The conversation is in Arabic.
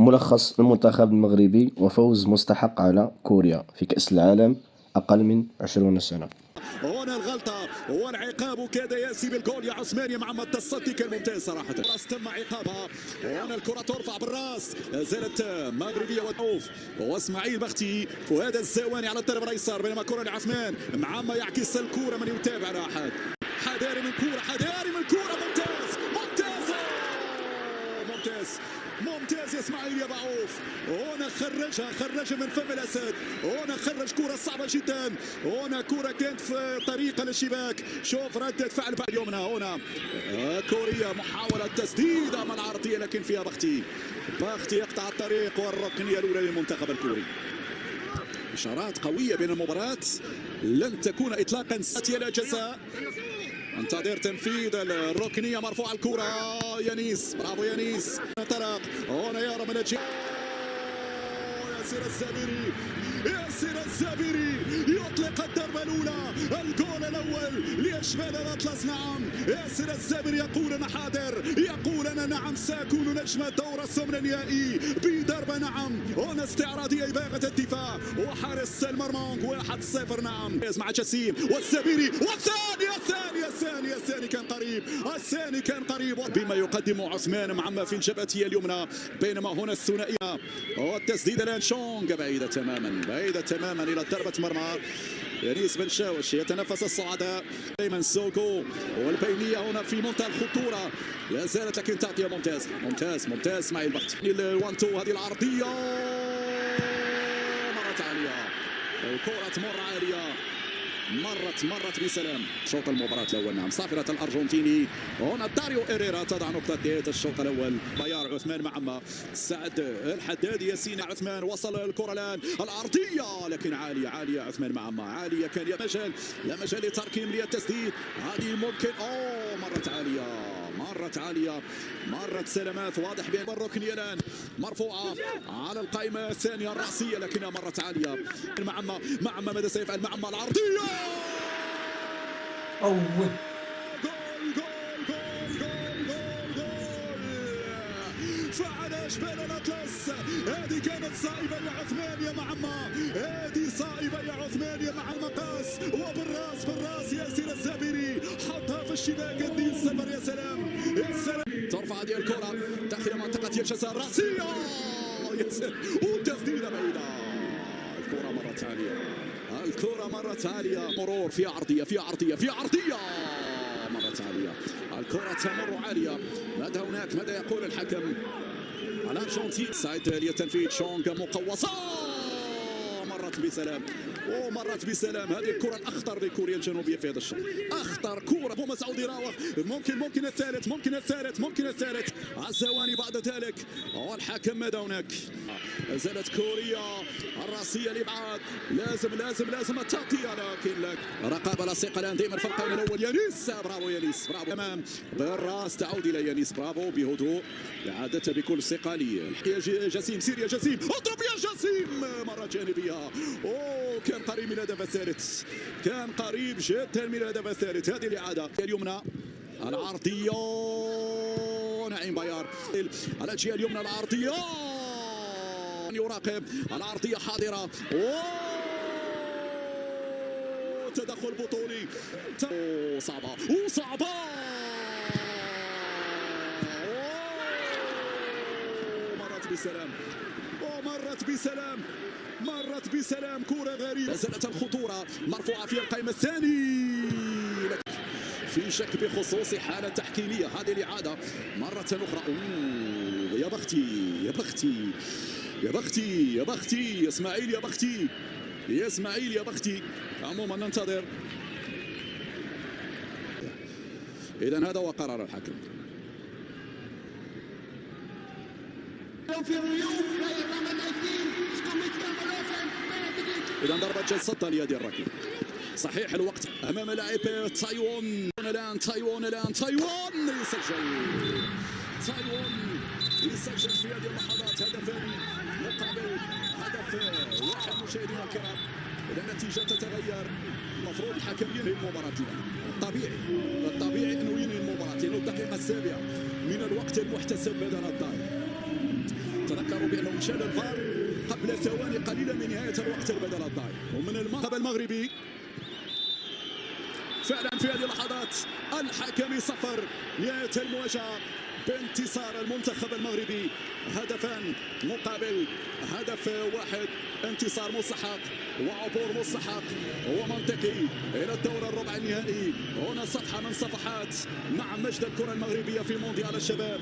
ملخص المنتخب المغربي وفوز مستحق على كوريا في كأس العالم أقل من 20 سنة. هنا الغلطة والعقاب كاد يأتي بالجول يا عثماني مع التصدي كان ممتاز صراحة. تم عقابها. هنا الكرة ترفع بالراس، زالت مغربية وتعوف واسماعيل بختي فؤاد الزواني على الطرف الايسر، بينما كرة لعثمان معما يعكس الكرة من يتابع راحت حذاري من كرة، حذاري من كرة. ممتاز ممتاز ممتاز ممتاز يا اسماعيل يا ضعوف. هنا خرجها من فم الاسد. هنا خرج كرة صعبة جدا. هنا كرة كانت في طريقة للشباك. شوف ردة فعل بعد يومنا. هنا كوريا محاولة تسديدة من العرضية لكن فيها بختي يقطع الطريق والركنية الأولى للمنتخب الكوري. إشارات قوية بين المباراة، لن تكون إطلاقا ساتية لا جزاء. انتظر تنفيذ الركنيه، مرفوعه الكره. يانيس برافو يانيس. طرق هنا يرى من الجهه. ياسر الزابري، ياسر الزابري يطلق الضربه الاولى، الجول الاول لاشبال الاطلس. نعم ياسر الزابري يقول انا حاضر، يقول انا نعم ساكون نجم الدور الثمن النهائي بضربه. نعم هنا استعراضيه اباغه الدفاع وحارس المرمى 1-0. نعم مع جسيم والزابري الثاني كان قريب، الثاني كان قريب بما يقدم عثمان معما في الجبهة اليمنى. بينما هنا الثنائية والتسديدة الآن شونغ بعيدة تماما إلى ضربة مرمى. يانيس بن شاوش يتنفس الصعداء. ايمن سوكو والبينية هنا في منتهى الخطورة لا زالت، لكن تغطية ممتاز اسماعيل بختي. الوان تو هذه العرضية مرت عالية، الكرة تمر عالية، مرت بسلام. شوط المباراة الأول. نعم صافرة الأرجنتيني. هنا داريو إيريرا تضع نقطة بداية الشوط الأول. بايار عثمان معما سعد الحدادي ياسين عثمان. وصل الكرة الآن الأرضية لكن عالية عثمان معما عالية. كان لا مجال لتركيم للتسديد. هذه ممكن مرت عالية مرت سلامات. واضح بأن الركنية الآن مرفوعة على القائمة الثانية الرأسية لكنها مرت عالية. معما ماذا سيفعل معما؟ العرضية أول جول فعل أشبال الأطلس. هذه كانت صائبة يا عثمان يا معما، هذه صائبة يا عثمان يا مع المقاس وبالراس ياسر الزابري حطها في الشباك. 2-0 يا سلام. ترفع هذه الكرة داخل منطقة الجزاء الرأسية ياسر والتسديدة بعيدة. الكرة مرت عالية. مرور في عرضية مرت عالية. الكرة تمر عالية. ماذا يقول الحكم؟ الأرجنتين سعيد للتنفيذ. شونغ مقوصة مرت بسلام. هذه الكرة الأخطر لكوريا الجنوبية في هذا الشوط. أخطر كرة. بو مسعود يراوغ. ممكن الثالث. الزواني بعد ذلك. والحكم ماذا هناك؟ زالت كوريا الرأسية لإبعاد. لازم التغطية لكن رقابة لاصقة الآن دائما في القائم الأول. يانيس برافو أمام بالراس. تعود إلى يانيس برافو بهدوء إعادتها بكل ثقة. جسيم سير يا جسيم، اضرب يا جسيم. مرة جانبية. كان قريب من الهدف الثالث، كان قريب جدا من الهدف الثالث. هذه الإعادة اليمنى العرضية. نعيم بايار على الجهة اليمنى العرضية. يراقب العرضية حاضرة. تدخل بطولي صعبة مرت بسلام كرة غريبة. زالت الخطورة مرفوعة في القائمة الثاني. في شك بخصوص حالة تحكيمية. هذه الإعادة مرة أخرى. يا بختي إسماعيل يا بختي. عموما ننتظر. إذن هذا هو قرار الحكم. إذا ضربة جزاء لهذه الركلة. صحيح الوقت أمام لاعب تايوان. تايوان يسجل في هذه اللحظات هدفين مقابل هدف واحد. مشاهدينا الكرام إذا النتيجة تتغير المفروض الحكم ينهي المباراة الآن. الطبيعي أنه ينهي المباراة لأنه الدقيقة 7 من الوقت المحتسب بدل الضائع. تذكروا بانه مشى للفار قبل ثواني قليله من نهايه الوقت البدل الضايع. ومن المنتخب المغربي فعلا في هذه اللحظات الحكم يصفر نهايه المواجهه بانتصار المنتخب المغربي، هدفان مقابل هدف واحد. انتصار مستحق وعبور مستحق ومنطقي الى الدور الربع النهائي. هنا صفحه من صفحات مع مجد الكره المغربيه في مونديال الشباب.